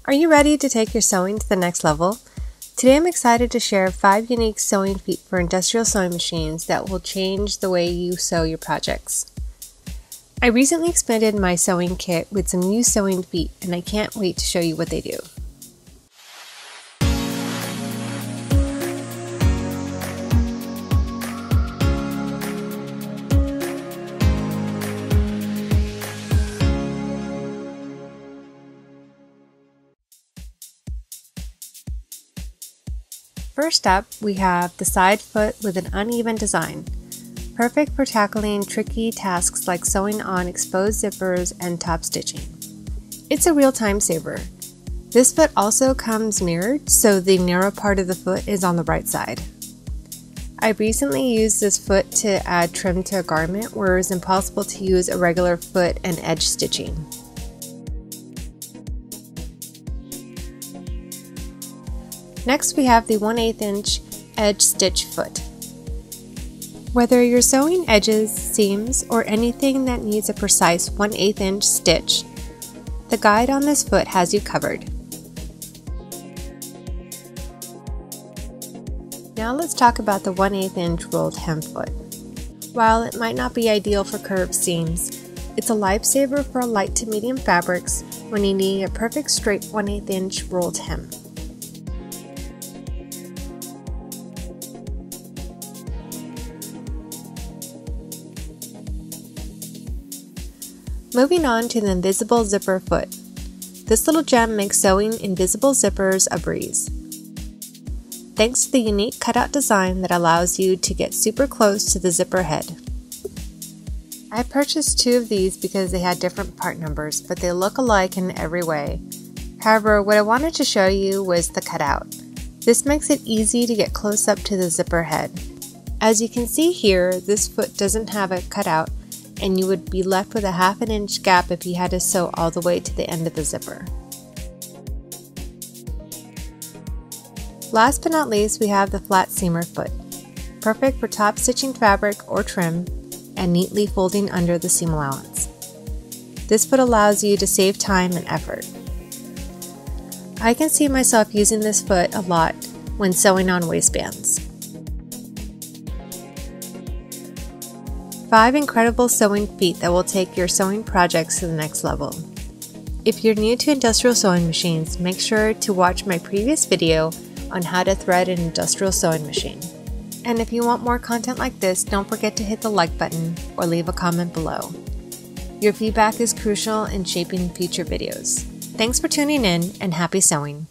Are you ready to take your sewing to the next level? Today I'm excited to share 5 unique sewing feet for industrial sewing machines that will change the way you sew your projects. I recently expanded my sewing kit with some new sewing feet and I can't wait to show you what they do. First up, we have the side foot with an uneven design, perfect for tackling tricky tasks like sewing on exposed zippers and top stitching. It's a real time saver. This foot also comes mirrored, so the narrow part of the foot is on the right side. I recently used this foot to add trim to a garment where it was impossible to use a regular foot and edge stitching. Next, we have the 1/8 inch edge stitch foot. Whether you're sewing edges, seams, or anything that needs a precise 1/8 inch stitch, the guide on this foot has you covered. Now let's talk about the 1/8 inch rolled hem foot. While it might not be ideal for curved seams, it's a lifesaver for light to medium fabrics when you need a perfect straight 1/8 inch rolled hem. Moving on to the invisible zipper foot. This little gem makes sewing invisible zippers a breeze. Thanks to the unique cutout design that allows you to get super close to the zipper head. I purchased 2 of these because they had different part numbers, but they look alike in every way. However, what I wanted to show you was the cutout. This makes it easy to get close up to the zipper head. As you can see here, this foot doesn't have a cutout, and you would be left with a 1/2 inch gap if you had to sew all the way to the end of the zipper. Last but not least, we have the flat seamer foot, perfect for top stitching fabric or trim and neatly folding under the seam allowance. This foot allows you to save time and effort. I can see myself using this foot a lot when sewing on waistbands. 5 incredible sewing feet that will take your sewing projects to the next level. If you're new to industrial sewing machines, make sure to watch my previous video on how to thread an industrial sewing machine. And if you want more content like this, don't forget to hit the like button or leave a comment below. Your feedback is crucial in shaping future videos. Thanks for tuning in and happy sewing!